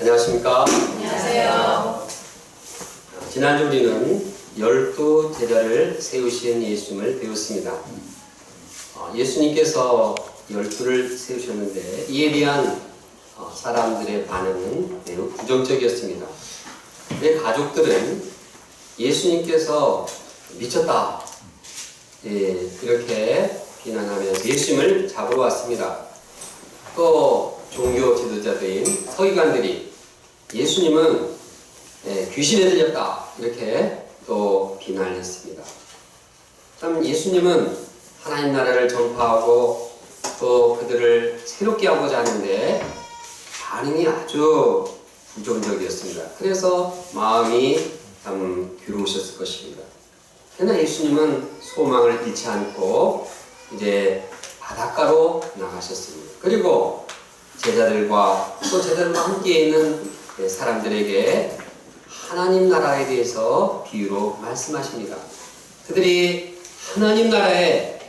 안녕하십니까? 안녕하세요. 지난주 우리는 12제자를 세우신 예수님을 배웠습니다. 예수님께서 12를 세우셨는데 이에 대한 사람들의 반응은 매우 부정적이었습니다. 내 가족들은 예수님께서 미쳤다, 그렇게 비난하면서 예수님을 잡으러 왔습니다. 또 종교 지도자들인 서기관들이 예수님은 귀신에 들렸다, 이렇게 또 비난을 했습니다. 참 예수님은 하나님 나라를 전파하고 또 그들을 새롭게 하고자 하는데 반응이 아주 부정적이었습니다. 그래서 마음이 참 괴로우셨을 것입니다. 그러나 예수님은 소망을 잃지 않고 이제 바닷가로 나가셨습니다. 그리고 제자들과 또 제자들과 함께 있는 사람들에게 하나님 나라에 대해서 비유로 말씀하십니다. 그들이 하나님 나라의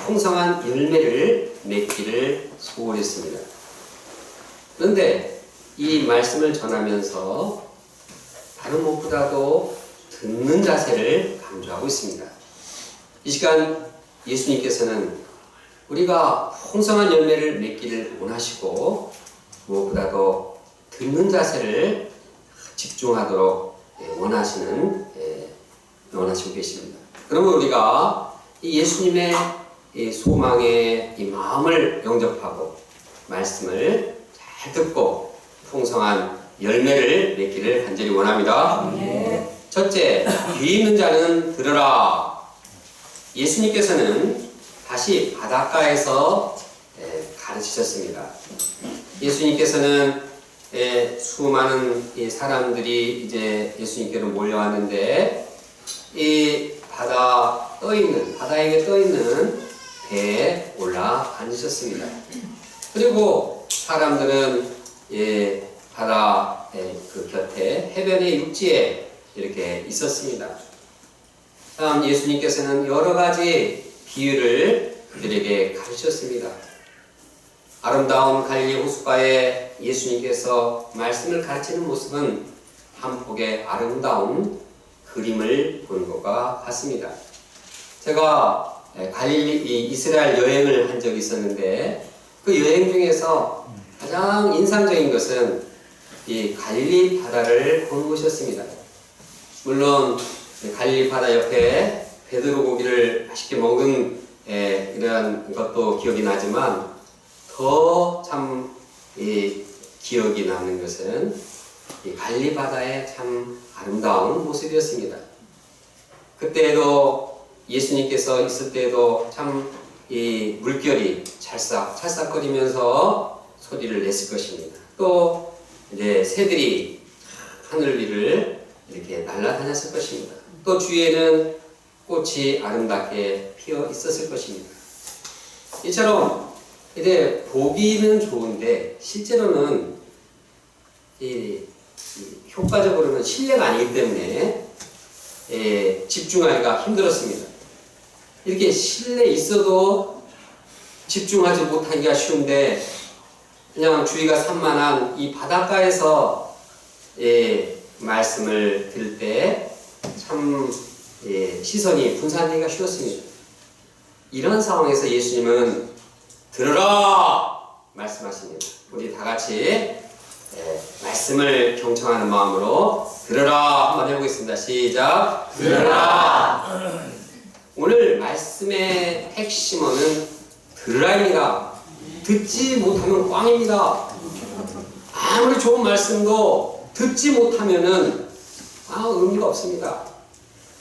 풍성한 열매를 맺기를 소원했습니다. 그런데 이 말씀을 전하면서 다른 무엇보다도 듣는 자세를 강조하고 있습니다. 이 시간 예수님께서는 우리가 풍성한 열매를 맺기를 원하시고 무엇보다도 듣는 자세를 집중하도록 원하시고 계십니다. 그러면 우리가 이 예수님의 이 소망의 이 마음을 영접하고 말씀을 잘 듣고 풍성한 열매를 맺기를 간절히 원합니다. 네. 첫째, 귀 있는 자는 들으라. 예수님께서는 다시 바닷가에서 가르치셨습니다. 예수님께서는 수많은 사람들이 이제 예수님께로 몰려왔는데 이 바다에 떠 있는 배에 올라 앉으셨습니다. 그리고 사람들은 바다 그 곁에 해변의 육지에 이렇게 있었습니다. 다음 예수님께서는 여러 가지 비유를 그들에게 가르쳤습니다. 아름다운 갈릴리 호숫가에 예수님께서 말씀을 가르치는 모습은 한 폭의 아름다운 그림을 보는 것과 같습니다. 제가 갈릴리 이스라엘 여행을 한 적이 있었는데 그 여행 중에서 가장 인상적인 것은 이 갈릴리 바다를 보는 것이었습니다. 물론 갈릴리 바다 옆에 베드로 고기를 맛있게 먹은 이런 것도 기억이 나지만 더 참 기억이 남는 것은 이 갈릴리 바다의 참 아름다운 모습이었습니다. 그때도 예수님께서 있을 때도 참 이 물결이 찰싹찰싹거리면서 소리를 냈을 것입니다. 또 이제 새들이 하늘 위를 이렇게 날아다녔을 것입니다. 또 주위에는 꽃이 아름답게 피어 있었을 것입니다. 이처럼 이제 보기는 좋은데 실제로는 효과적으로는 실내가 아니기 때문에 집중하기가 힘들었습니다. 이렇게 실내에 있어도 집중하지 못하기가 쉬운데 그냥 주위가 산만한 이 바닷가에서 말씀을 들을 때 참 시선이 분산되기가 쉬웠습니다. 이런 상황에서 예수님은 들으라 말씀하십니다. 우리 다 같이 말씀을 경청하는 마음으로 들으라 한번 해보겠습니다. 시작. 들으라. 오늘 말씀의 핵심어는 들으라입니다. 듣지 못하면 꽝입니다. 아무리 좋은 말씀도 듣지 못하면은 의미가 없습니다.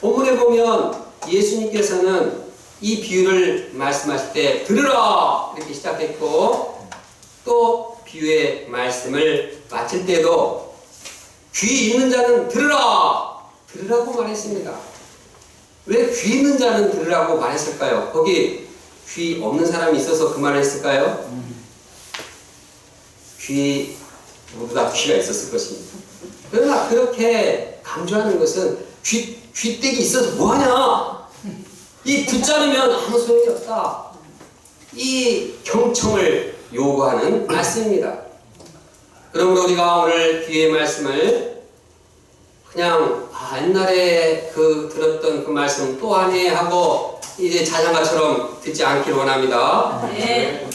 본문에 보면 예수님께서는 이 비유를 말씀하실 때 들으라 이렇게 시작했고 또 비유의 말씀을 마칠 때도 귀 있는 자는 들으라고 말했습니다. 왜 귀 있는 자는 들으라고 말했을까요? 거기 귀 없는 사람이 있어서 그 말을 했을까요? 모두 다 귀가 있었을 것입니다. 그러나 그렇게 강조하는 것은 귀떼기 있어서 뭐하냐? 이 듣지 않으면 아무 소용이 없다. 이 경청을 요구하는 말씀입니다. 그러므로 우리가 오늘 비유의 말씀을 그냥 옛날에 들었던 그 말씀 또 하네 하고 이제 자장가처럼 듣지 않기를 원합니다. 네.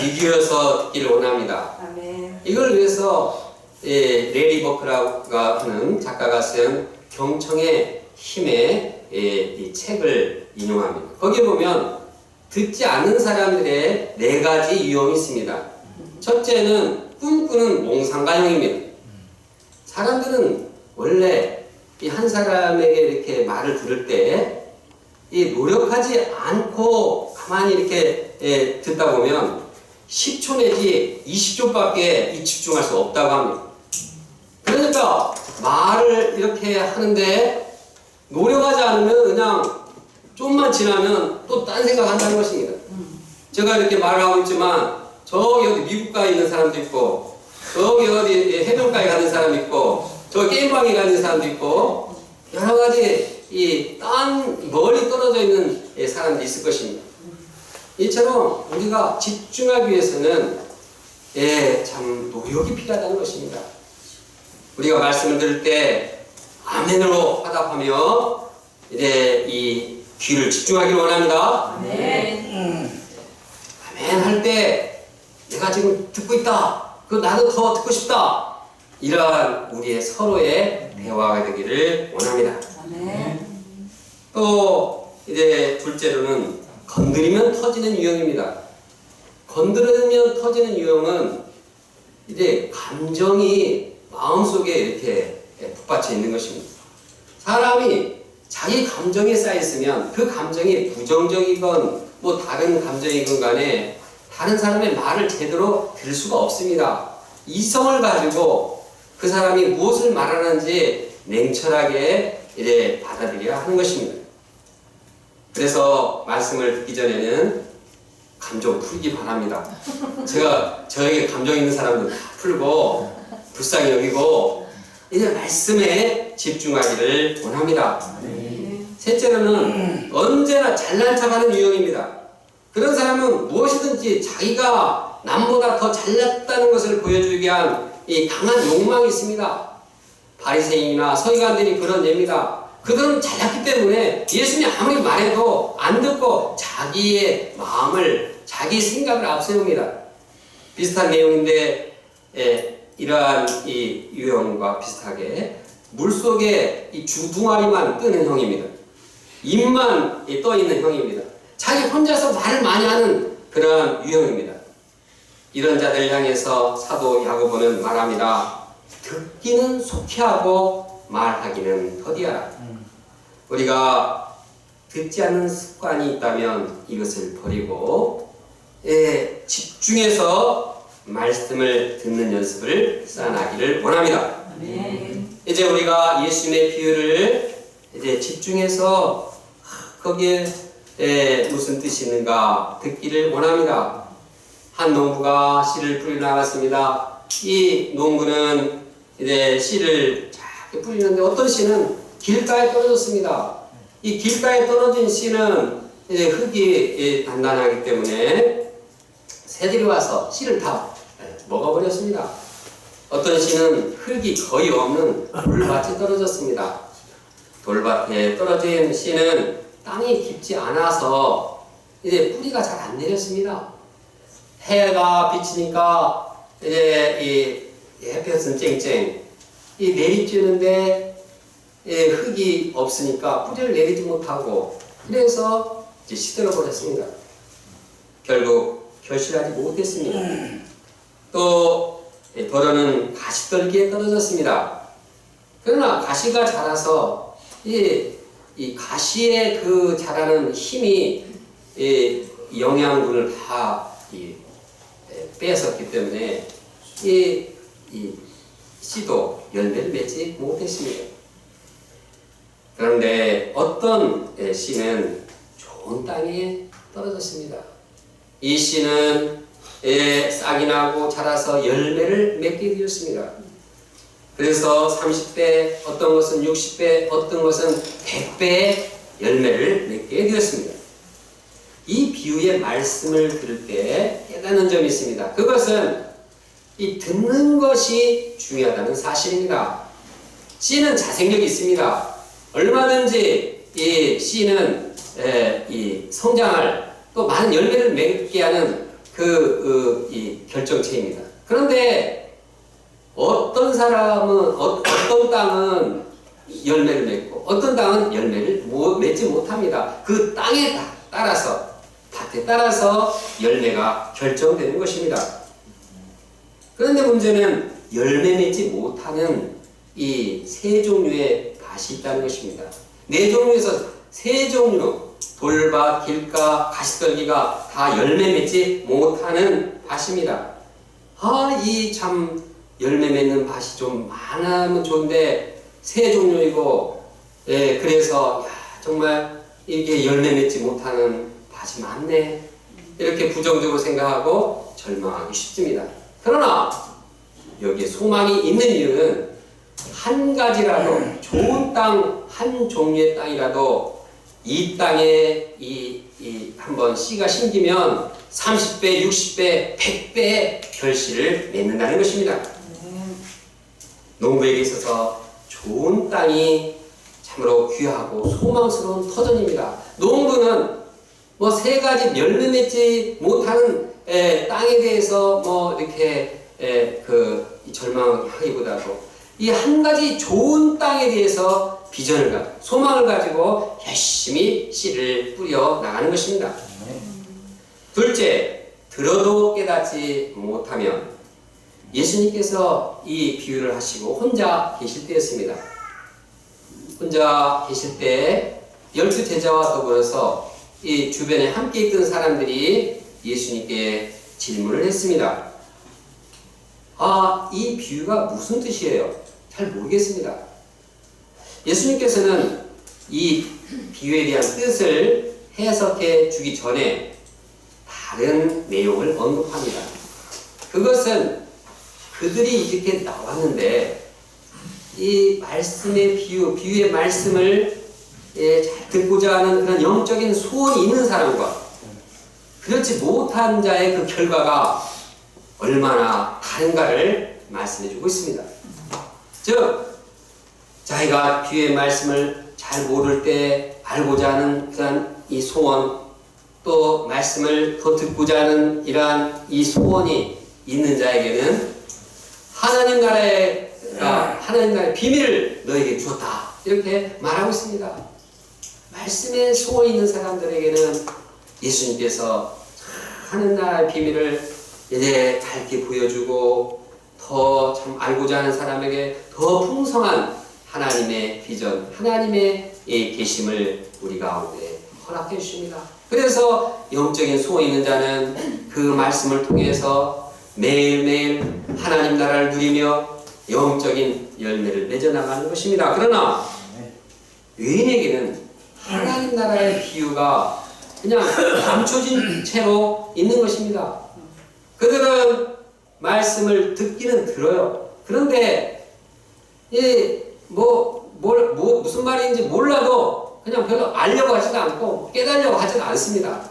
귀 기울여서 듣기를 원합니다. 아멘. 이걸 위해서 레리 버크라가 하는 작가가 쓴 경청의 힘의 이 책을 인용합니다. 거기에 보면 듣지 않는 사람들의 4가지 유형이 있습니다. 첫째는 꿈꾸는 몽상가형입니다. 사람들은 원래 이 한 사람에게 이렇게 말을 들을 때 이 노력하지 않고 가만히 이렇게 듣다 보면 10초 내지 20초밖에 이 집중할 수 없다고 합니다. 그러니까 말을 이렇게 하는데 노력하지 않으면 그냥 좀만 지나면 또 딴 생각한다는 것입니다. 제가 이렇게 말을 하고 있지만 저기 어디 미국가에 있는 사람도 있고 저기 어디 해변가에 가는 사람도 있고 저 게임방에 가는 사람도 있고 여러 가지 이 멀리 떨어져 있는 사람도 있을 것입니다. 이처럼 우리가 집중하기 위해서는 참 노력이 필요하다는 것입니다. 우리가 말씀을 들을 때 아멘으로 화답하며 이제 이 귀를 집중하기를 원합니다. 아멘. 아멘 할 때 내가 지금 듣고 있다. 나도 더 듣고 싶다. 이러한 우리의 서로의 대화가 되기를 원합니다. 아멘. 또 이제 둘째로는 건드리면 터지는 유형입니다. 건드리면 터지는 유형은 이제 감정이 마음속에 이렇게 북받쳐 있는 것입니다. 사람이 자기 감정에 쌓여 있으면 그 감정이 부정적이건 뭐 다른 감정이건 간에 다른 사람의 말을 제대로 들을 수가 없습니다. 이성을 가지고 그 사람이 무엇을 말하는지 냉철하게 이제 받아들여야 하는 것입니다. 그래서 말씀을 듣기 전에는 감정 풀기 바랍니다. 제가 저에게 감정 있는 사람들 다 풀고 불쌍히 여기고 이제 말씀에 집중하기를 원합니다. 셋째로는 언제나 잘난 척하는 유형입니다. 그런 사람은 무엇이든지 자기가 남보다 더 잘났다는 것을 보여주기 위한 이 강한 욕망이 있습니다. 바리새인이나 서기관들이 그런 예입니다. 그들은 잘났기 때문에 예수님이 아무리 말해도 안 듣고 자기의 마음을, 자기 생각을 앞세웁니다. 비슷한 내용인데 이러한 이 유형과 비슷하게 물속에 이 주둥아리만 뜨는 형입니다. 입만 떠 있는 형입니다. 자기 혼자서 말을 많이 하는 그런 유형입니다. 이런 자들을 향해서 사도 야고보는 말합니다. 듣기는 속히 하고 말하기는 더디하라. 우리가 듣지 않는 습관이 있다면 이것을 버리고 집중해서 말씀을 듣는 연습을 쌓아나기를 원합니다. 이제 우리가 예수님의 비유를 이제 집중해서 거기에 무슨 뜻이 있는가 듣기를 원합니다. 한 농부가 씨를 뿌리러 나갔습니다. 이 농부는 이제 씨를 쫙 뿌리는데 어떤 씨는 길가에 떨어졌습니다. 이 길가에 떨어진 씨는 이제 흙이 단단하기 때문에 새들이 와서 씨를 다 먹어버렸습니다. 어떤 씨는 흙이 거의 없는 돌밭에 떨어졌습니다. 돌밭에 떨어진 씨는 땅이 깊지 않아서 이제 뿌리가 잘 안 내렸습니다. 해가 비치니까 이제 이 햇볕은 쨍쨍 이 내리쬐는데 흙이 없으니까 뿌리를 내리지 못하고 그래서 이제 시들어 버렸습니다. 결국 결실하지 못했습니다. 또 더러는 가시떨기에 떨어졌습니다. 그러나 가시가 자라서 이 가시의 그 자라는 힘이 영양분을 다 빼앗았기 때문에 이 씨도 열매를 맺지 못했습니다. 그런데 어떤 씨는 좋은 땅에 떨어졌습니다. 이 씨는 싹이 나고 자라서 열매를 맺게 되었습니다. 그래서 30배, 어떤 것은 60배, 어떤 것은 100배의 열매를 맺게 되었습니다. 이 비유의 말씀을 들을 때 깨닫는 점이 있습니다. 그것은 이 듣는 것이 중요하다는 사실입니다. 씨는 자생력이 있습니다. 얼마든지 이 씨는 이 성장할 또 많은 열매를 맺게 하는 이 결정체입니다. 그런데 어떤 사람은 어떤 땅은 열매를 맺고 어떤 땅은 열매를 맺지 못합니다. 그 땅에 따라서 밭에 따라서 열매가 결정되는 것입니다. 그런데 문제는 열매 맺지 못하는 이 세 종류의 밭이 있다는 것입니다. 네 종류에서 세 종류, 돌밭, 길가, 가시떨기가 다 열매 맺지 못하는 밭입니다. 이 참 열매 맺는 밭이 좀 많으면 좋은데 세 종류이고, 그래서 정말 이게 열매 맺지 못하는 밭이 많네. 이렇게 부정적으로 생각하고 절망하기 쉽습니다. 그러나 여기에 소망이 있는 이유는 한 가지라도 좋은 땅, 한 종류의 땅이라도 이 땅에 한번 씨가 심기면 30배, 60배, 100배의 결실을 맺는다는 것입니다. 농부에게 있어서 좋은 땅이 참으로 귀하고 소망스러운 터전입니다. 농부는 뭐 세 가지 열매 맺지 못하는 땅에 대해서 이렇게 절망하기보다도 이 한 가지 좋은 땅에 대해서 비전을 가지고 소망을 가지고 열심히 씨를 뿌려 나가는 것입니다. 둘째, 들어도 깨닫지 못하면 예수님께서 이 비유를 하시고 혼자 계실 때였습니다. 혼자 계실 때 12 제자와 더불어서 이 주변에 함께 있던 사람들이 예수님께 질문을 했습니다. 이 비유가 무슨 뜻이에요? 잘 모르겠습니다. 예수님께서는 이 비유에 대한 뜻을 해석해 주기 전에 다른 내용을 언급합니다. 그것은 그들이 이렇게 나왔는데 이 말씀의 비유의 말씀을 잘 듣고자 하는 그런 영적인 소원이 있는 사람과 그렇지 못한 자의 그 결과가 얼마나 다른가를 말씀해 주고 있습니다. 즉, 자기가 비유의 말씀을 잘 모를 때 알고자 하는 그런 이 소원, 또 말씀을 더 듣고자 하는 이러한 이 소원이 있는 자에게는 하나님 나라의 비밀을 너에게 주었다. 이렇게 말하고 있습니다. 말씀에 소원이 있는 사람들에게는 예수님께서 하나님 나라의 비밀을 이제 밝게 보여주고 더 참 알고자 하는 사람에게 더 풍성한 하나님의 비전, 하나님의 계심을 우리 가운데 허락해 주십니다. 그래서 영적인 소원 있는 자는 그 말씀을 통해서 매일매일 하나님 나라를 누리며 영적인 열매를 맺어나가는 것입니다. 그러나 외인에게는 하나님 나라의 비유가 그냥 감춰진 채로 있는 것입니다. 그들은 말씀을 듣기는 들어요. 그런데 무슨 말인지 몰라도 그냥 별로 알려고 하지도 않고 깨달으려고 하지도 않습니다.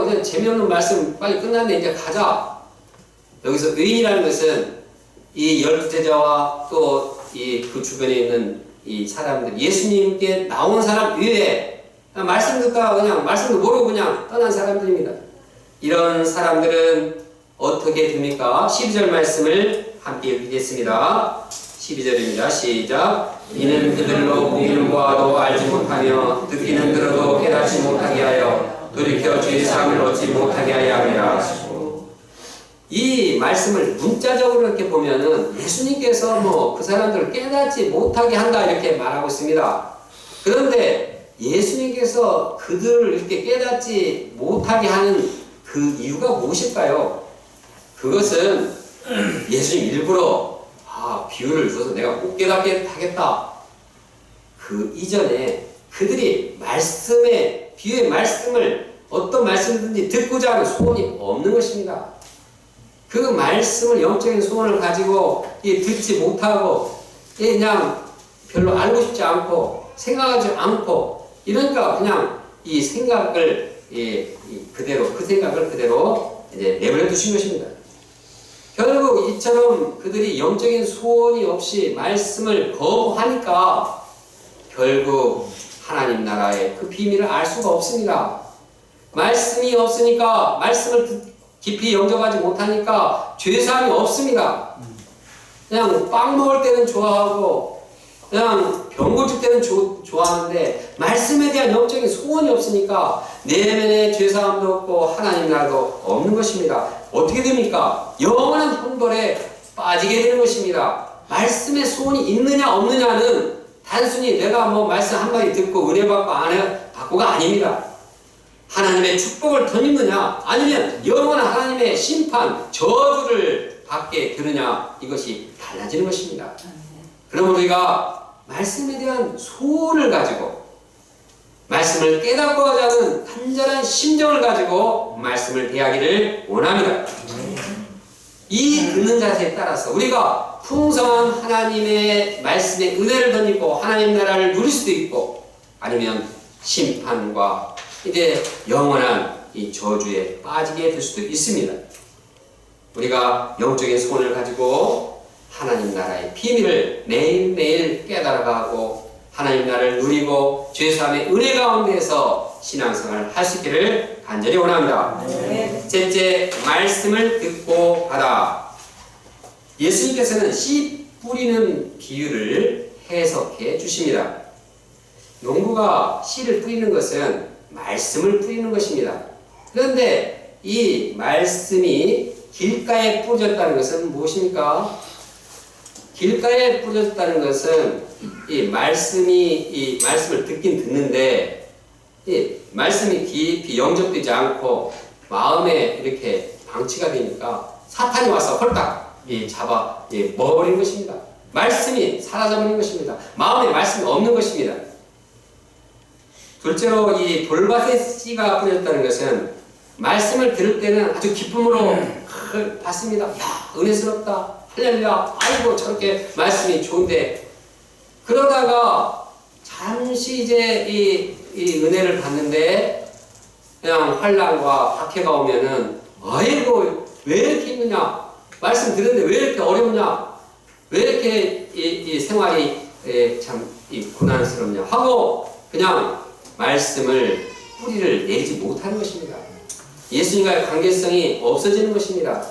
이제 재미없는 말씀 빨리 끝났네, 이제 가자. 여기서 의인이라는 것은 이 12 제자와 또 그 주변에 있는 이 사람들, 예수님께 나온 사람 외에 말씀 듣다가 그냥 말씀도 모르고 그냥 떠난 사람들입니다. 이런 사람들은 어떻게 됩니까? 12절 말씀을 함께 읽겠습니다. 12절입니다. 시작. 이는 그들로 보기는 보아도 알지 못하며 듣기는 들어도 깨닫지 못하게 하여 돌이켜 주의 삶을 얻지 못하게 하여 함이라. 이 말씀을 문자적으로 이렇게 보면은 예수님께서 그 사람들을 깨닫지 못하게 한다 이렇게 말하고 있습니다. 그런데 예수님께서 그들을 이렇게 깨닫지 못하게 하는 그 이유가 무엇일까요? 그것은 예수님 일부러 비유를 줘서 내가 못 깨닫게 하겠다. 그 이전에 그들이 비유의 말씀을 어떤 말씀이든지 듣고자 하는 소원이 없는 것입니다. 그 말씀을 영적인 소원을 가지고 듣지 못하고 그냥 별로 알고 싶지 않고 생각하지 않고 이러니까 그냥 이 생각을 그 생각을 그대로 이제 내버려 두신 것입니다. 결국 이처럼 그들이 영적인 소원이 없이 말씀을 거부하니까 결국 하나님 나라의 그 비밀을 알 수가 없습니다. 말씀이 없으니까, 말씀을 깊이 영접하지 못하니까 죄사함이 없습니다. 그냥 빵 먹을 때는 좋아하고 그냥 병 고칠 때는 좋아하는데 말씀에 대한 영적인 소원이 없으니까 내면에 죄사함도 없고 하나님 나라도 없는 것입니다. 어떻게 됩니까? 영원한 형벌에 빠지게 되는 것입니다. 말씀의 소원이 있느냐 없느냐는 단순히 내가 뭐 말씀 한마디 듣고 은혜 받고 안 받고가 아닙니다. 하나님의 축복을 덧입느냐 아니면 영원한 하나님의 심판, 저주를 받게 되느냐, 이것이 달라지는 것입니다. 그럼 우리가 말씀에 대한 소원을 가지고 말씀을 깨닫고 하자는 간절한 심정을 가지고 말씀을 대하기를 원합니다. 이 듣는 자세에 따라서 우리가 풍성한 하나님의 말씀의 은혜를 덧입고 하나님 나라를 누릴 수도 있고, 아니면 심판과 이제 영원한 이 저주에 빠지게 될 수도 있습니다. 우리가 영적인 소원을 가지고 하나님 나라의 비밀을 매일매일 깨달아가고 하나님 나라를 누리고 죄사함의 은혜 가운데서 신앙생활을 할 수 있기를 간절히 원합니다. 셋째, 말씀을 듣고 받아. 예수님께서는 씨 뿌리는 비유를 해석해 주십니다. 농부가 씨를 뿌리는 것은 말씀을 뿌리는 것입니다. 그런데 이 말씀이 길가에 뿌려졌다는 것은 무엇입니까? 길가에 뿌려졌다는 것은 이 말씀을 듣긴 듣는데 이 말씀이 깊이 영접되지 않고 마음에 이렇게 방치가 되니까 사탄이 와서 홀딱 잡아 먹어버린 것입니다. 말씀이 사라져버린 것입니다. 마음에 말씀이 없는 것입니다. 둘째로 이 돌밭에 씨가 뿌려졌다는 것은 말씀을 들을 때는 아주 기쁨으로 받습니다. 야, 은혜스럽다. 할렐루야. 아이고, 저렇게 말씀이 좋은데, 그러다가 잠시 이제 이 은혜를 받는데 그냥 환난과 박해가 오면은 아이고, 왜 이렇게 힘드냐? 말씀 들었는데 왜 이렇게 어렵냐? 왜 이렇게 이 생활이 참 고난스럽냐? 하고 그냥 말씀을 뿌리를 내리지 못하는 것입니다. 예수님과의 관계성이 없어지는 것입니다.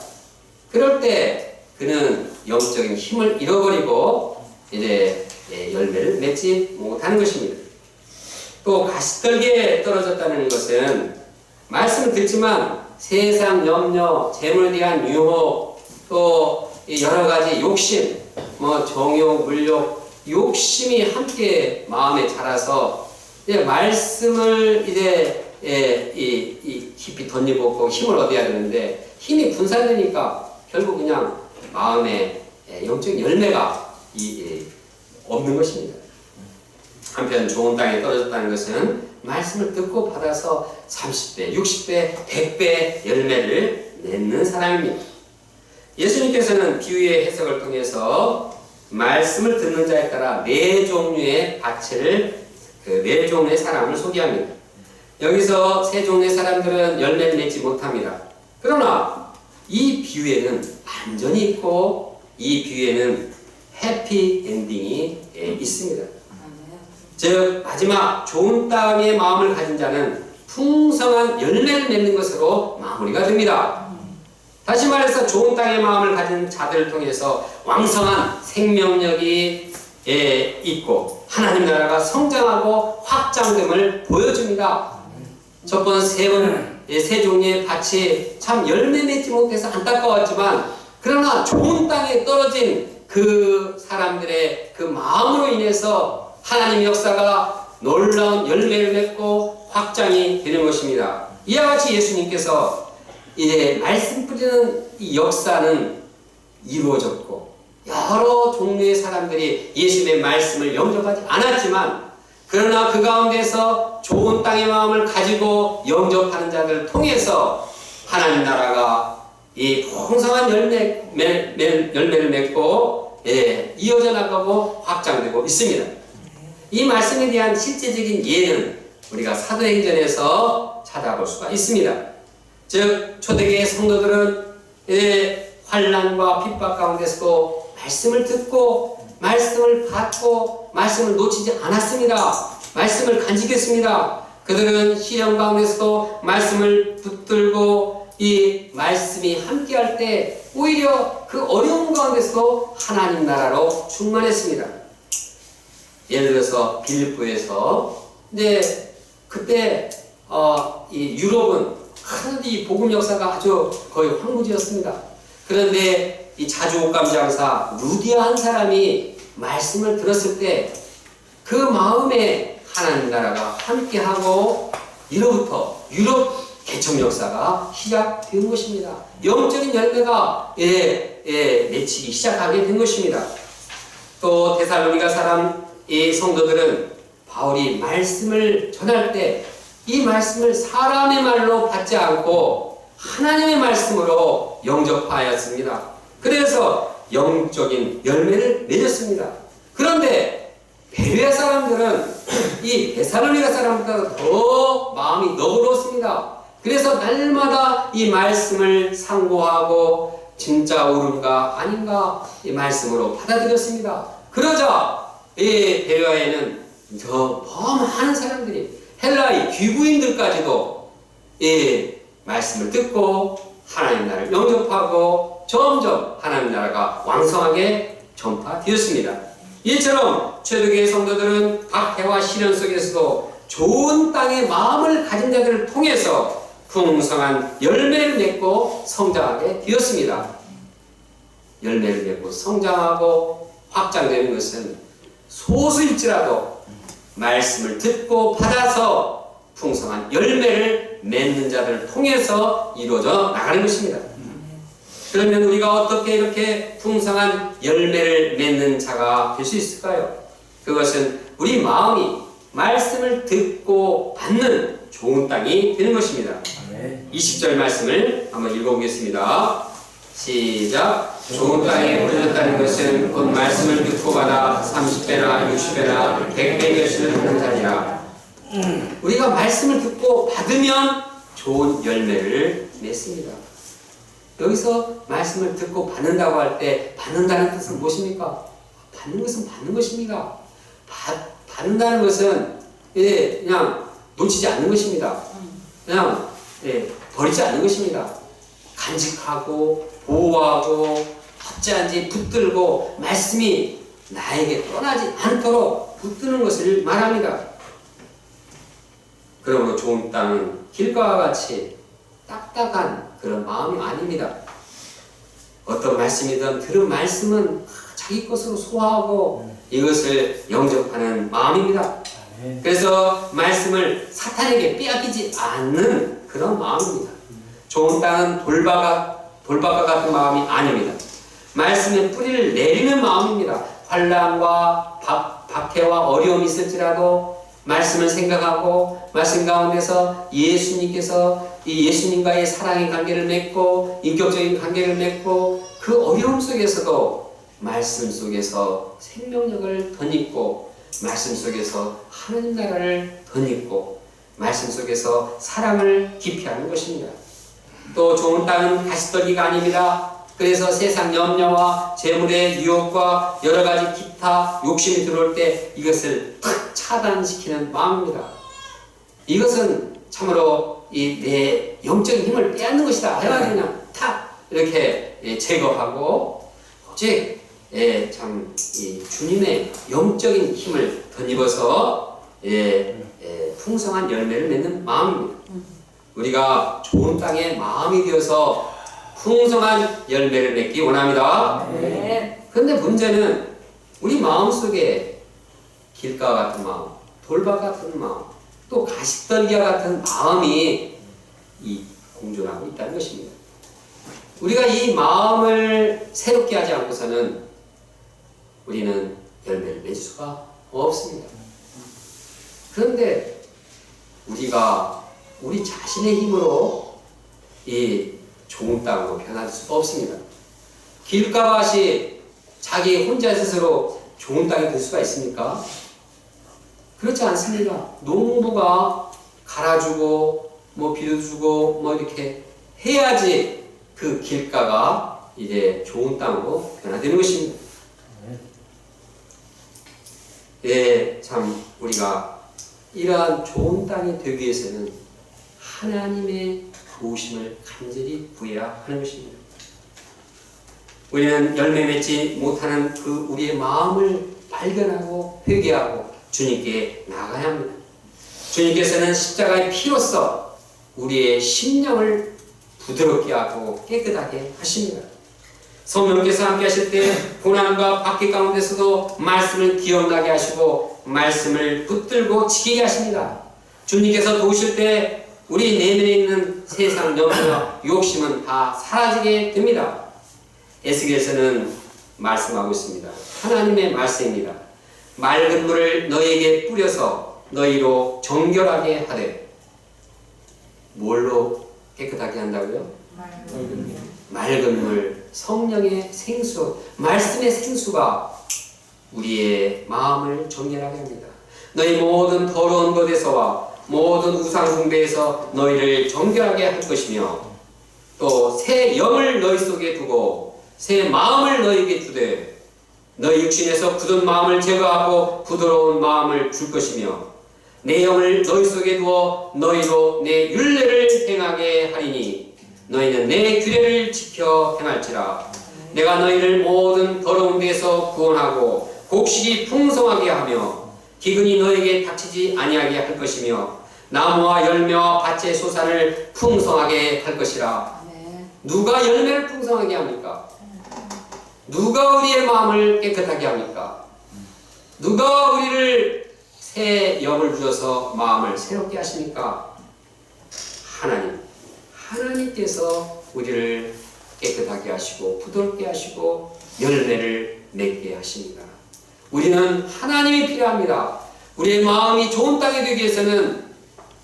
그럴 때 그는 영적인 힘을 잃어버리고 이제 열매를 맺지 못하는 것입니다. 또 가시떨기에 떨어졌다는 것은 말씀을 듣지만 세상 염려, 재물에 대한 유혹, 또 여러 가지 욕심, 정욕, 물욕, 욕심이 함께 마음에 자라서 이제 말씀을 이제 깊이 덧입었고 힘을 얻어야 되는데 힘이 분산되니까 결국 그냥 마음에 영적인 열매가 없는 것입니다. 한편 좋은 땅에 떨어졌다는 것은 말씀을 듣고 받아서 30배, 60배, 100배 열매를 맺는 사람입니다. 예수님께서는 비유의 해석을 통해서 말씀을 듣는 자에 따라 네 종류의 네 종류의 사람을 소개합니다. 여기서 세 종류의 사람들은 열매를 맺지 못합니다. 그러나 이 비유에는 반전이 있고 이 비유에는 해피 엔딩이 있습니다. 즉 마지막 좋은 땅의 마음을 가진 자는 풍성한 열매를 맺는 것으로 마무리가 됩니다. 다시 말해서 좋은 땅의 마음을 가진 자들을 통해서 왕성한 생명력이 있고 하나님 나라가 성장하고 확장됨을 보여줍니다. 첫 번, 세 종류의 밭이 참 열매 맺지 못해서 안타까웠지만 그러나 좋은 땅에 떨어진 그 사람들의 그 마음으로 인해서 하나님의 역사가 놀라운 열매를 맺고 확장이 되는 것입니다. 이와 같이 예수님께서 이제 말씀 뿌리는 이 역사는 이루어졌고 여러 종류의 사람들이 예수님의 말씀을 영접하지 않았지만 그러나 그 가운데서 좋은 땅의 마음을 가지고 영접하는 자들을 통해서 하나님 나라가 이 풍성한 열매를 맺고 이어져 나가고 확장되고 있습니다. 이 말씀에 대한 실제적인 예는 우리가 사도행전에서 찾아볼 수가 있습니다. 즉 초대교회 성도들은 환난과 핍박 가운데서도 말씀을 듣고 말씀을 받고 말씀을 놓치지 않았습니다. 말씀을 간직했습니다. 그들은 시련 가운데서도 말씀을 붙들고 이 말씀이 함께할 때 오히려 그 어려운 가운데서도 하나님 나라로 충만했습니다. 예를 들어서 빌립보에서 이제 그때 이 유럽은 이 복음 역사가 아주 거의 황무지였습니다. 그런데 이 자주옥감 장사 루디아 한 사람이 말씀을 들었을 때 그 마음에 하나님 나라가 함께하고 이로부터 유럽 개척 역사가 시작된 것입니다. 영적인 열매가 맺히기 시작하게 된 것입니다. 또 데살로니가 사람 이 성도들은 바울이 말씀을 전할 때 이 말씀을 사람의 말로 받지 않고 하나님의 말씀으로 영접하였습니다. 그래서 영적인 열매를 맺었습니다. 그런데 베레아 사람들은 이 데살로니가 사람보다 더 마음이 너그러웠습니다. 그래서 날마다 이 말씀을 상고하고 진짜 옳은가 아닌가 이 말씀으로 받아들였습니다. 그러자 이 베레아에는 더 많은 사람들이 헬라의 귀부인들까지도 이 말씀을 듣고 하나님 나라를 영접하고 점점 하나님 나라가 왕성하게 전파되었습니다. 이처럼 초대교회 성도들은 박해와 시련 속에서도 좋은 땅의 마음을 가진 자들을 통해서 풍성한 열매를 맺고 성장하게 되었습니다. 열매를 맺고 성장하고 확장되는 것은 소수일지라도 말씀을 듣고 받아서 풍성한 열매를 맺는 자들을 통해서 이루어져 나가는 것입니다. 그러면 우리가 어떻게 이렇게 풍성한 열매를 맺는 자가 될 수 있을까요? 그것은 우리 마음이 말씀을 듣고 받는 좋은 땅이 되는 것입니다. 20절 말씀을 한번 읽어보겠습니다. 시작. 좋은 땅에 뿌려졌다는 것은 곧 말씀을 듣고 받아 30배나 60배나 100배 여시는 하는 자니라. 우리가 말씀을 듣고 받으면 좋은 열매를 맺습니다. 여기서 말씀을 듣고 받는다고 할 때 받는다는 뜻은 무엇입니까? 받는 것은 받는 것입니다. 받는다는 것은 그냥 놓치지 않는 것입니다. 그냥 버리지 않는 것입니다. 간직하고 보호하고 어찌한지 붙들고 말씀이 나에게 떠나지 않도록 붙드는 것을 말합니다. 그러므로 좋은 땅은 길가와 같이 딱딱한 그런 마음이 아닙니다. 어떤 말씀이든 들은 말씀은 자기 것으로 소화하고 이것을 영접하는 마음입니다. 그래서 말씀을 사탄에게 빼앗기지 않는 그런 마음입니다. 좋은 땅은 돌박과 같은 마음이 아닙니다. 말씀에 뿌리를 내리는 마음입니다. 환난과 박해와 어려움이 있을지라도 말씀을 생각하고 말씀 가운데서 예수님과의 사랑의 관계를 맺고 인격적인 관계를 맺고 그 어려움 속에서도 말씀 속에서 생명력을 덧입고 말씀 속에서 하나님 나라를 덧입고 말씀 속에서 사랑을 기피하는 것입니다. 또 좋은 땅은 가시떨기가 아닙니다. 그래서 세상 염려와 재물의 유혹과 여러 가지 기타 욕심이 들어올 때 이것을 탁 차단시키는 마음입니다. 이것은 참으로 내 영적인 힘을 빼앗는 것이다. 해가지고 그냥 탁 이렇게 제거하고 오직 참 주님의 영적인 힘을 덧입어서 풍성한 열매를 맺는 마음입니다. 우리가 좋은 땅에 마음이 되어서 풍성한 열매를 맺기 원합니다. 그런데 문제는 우리 마음속에 길가 같은 마음, 돌박 같은 마음, 또 가시떨기와 같은 마음이 공존하고 있다는 것입니다. 우리가 이 마음을 새롭게 하지 않고서는 우리는 열매를 맺을 수가 없습니다. 그런데 우리가 우리 자신의 힘으로 이 좋은 땅으로 변할 수가 없습니다. 길가밭이 자기 혼자 스스로 좋은 땅이 될 수가 있습니까? 그렇지 않습니다. 농부가 갈아주고 비료주고 이렇게 해야지 그 길가가 이제 좋은 땅으로 변화되는 것입니다. 예, 참 우리가 이러한 좋은 땅이 되기 위해서는 하나님의 도우심을 간절히 구해야 하는 것입니다. 우리는 열매 맺지 못하는 그 우리의 마음을 발견하고 회개하고 주님께 나가야 합니다. 주님께서는 십자가의 피로써 우리의 심령을 부드럽게 하고 깨끗하게 하십니다. 성령께서 함께 하실 때 고난과 박해 가운데서도 말씀을 기억나게 하시고 말씀을 붙들고 지키게 하십니다. 주님께서 도우실 때 우리 내면에 있는 세상 염려와 욕심은 다 사라지게 됩니다. 에스겔서는 말씀하고 있습니다. 하나님의 말씀입니다. 맑은 물을 너희에게 뿌려서 너희로 정결하게 하되, 뭘로 깨끗하게 한다고요? 맑은 물, 성령의 생수, 말씀의 생수가 우리의 마음을 정결하게 합니다. 너희 모든 더러운 것에서와 모든 우상 숭배에서 너희를 정결하게 할 것이며, 또 새 영을 너희 속에 두고 새 마음을 너희에게 주되 너희 육신에서 굳은 마음을 제거하고 부드러운 마음을 줄 것이며, 내 영을 너희 속에 두어 너희로 내 율례를 행하게 하리니 너희는 내 규례를 지켜 행할지라. 내가 너희를 모든 더러운 데에서 구원하고 곡식이 풍성하게 하며 기근이 너희에게 닥치지 아니하게 할 것이며 나무와 열매와 밭의 소산을 풍성하게 할 것이라. 누가 열매를 풍성하게 합니까? 누가 우리의 마음을 깨끗하게 합니까? 누가 우리를 새 영을 주셔서 마음을 새롭게 하십니까? 하나님. 하나님께서 우리를 깨끗하게 하시고 부드럽게 하시고 열매를 맺게 하십니다. 우리는 하나님이 필요합니다. 우리의 마음이 좋은 땅이 되기 위해서는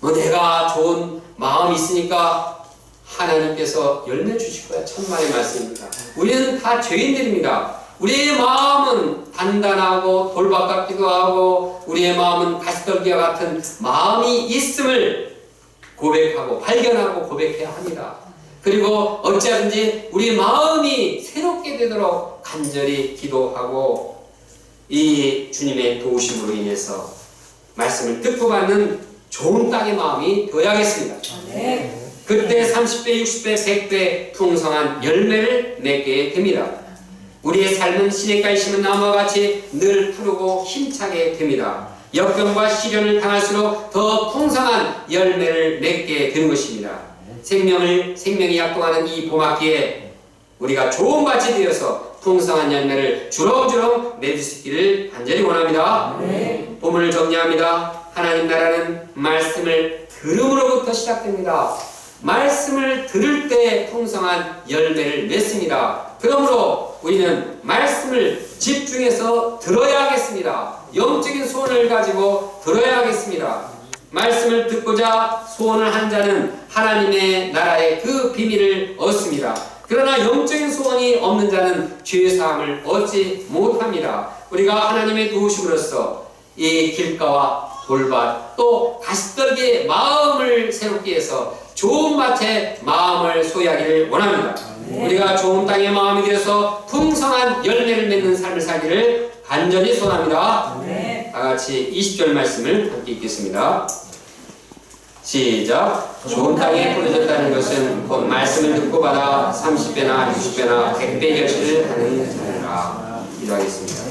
내가 좋은 마음이 있으니까 하나님께서 열매 주실 거야. 천만의 말씀입니다. 우리는 다 죄인들입니다. 우리의 마음은 단단하고 돌박 같기도 하고 우리의 마음은 가시떨기와 같은 마음이 있음을 고백하고 발견하고 고백해야 합니다. 그리고 어찌하든지 우리 마음이 새롭게 되도록 간절히 기도하고 이 주님의 도우심으로 인해서 말씀을 듣고 받는 좋은 땅의 마음이 되어야겠습니다. 그때 30배, 60배, 100배 풍성한 열매를 맺게 됩니다. 우리의 삶은 시냇가에 심은 나무와 같이 늘 푸르고 힘차게 됩니다. 역경과 시련을 당할수록 더 풍성한 열매를 맺게 되는 것입니다. 생명이 약동하는 이 봄학기에 우리가 좋은 밭이 되어서 풍성한 열매를 주렁주렁 맺을 수 있기를 간절히 원합니다. 봄을 정리합니다. 하나님 나라는 말씀을 들음으로부터 시작됩니다. 말씀을 들을 때 풍성한 열매를 맺습니다. 그러므로 우리는 말씀을 집중해서 들어야 하겠습니다. 영적인 소원을 가지고 들어야 하겠습니다. 말씀을 듣고자 소원을 한 자는 하나님의 나라의 그 비밀을 얻습니다. 그러나 영적인 소원이 없는 자는 죄사함을 얻지 못합니다. 우리가 하나님의 도우심으로써 이 길가와 돌밭 또 가시떨기의 마음을 새롭게 해서 좋은 밭에 마음을 소유하기를 원합니다. 우리가 좋은 땅의 마음이 되어서 풍성한 열매를 맺는 삶을 살기를 간절히 소원합니다. 다같이 20절 말씀을 함께 읽겠습니다. 시작. 좋은 땅에 뿌려졌다는 것은 곧 말씀을 듣고 받아 30배나 60배나 100배 결실을 하는 자니라. 기도하겠습니다.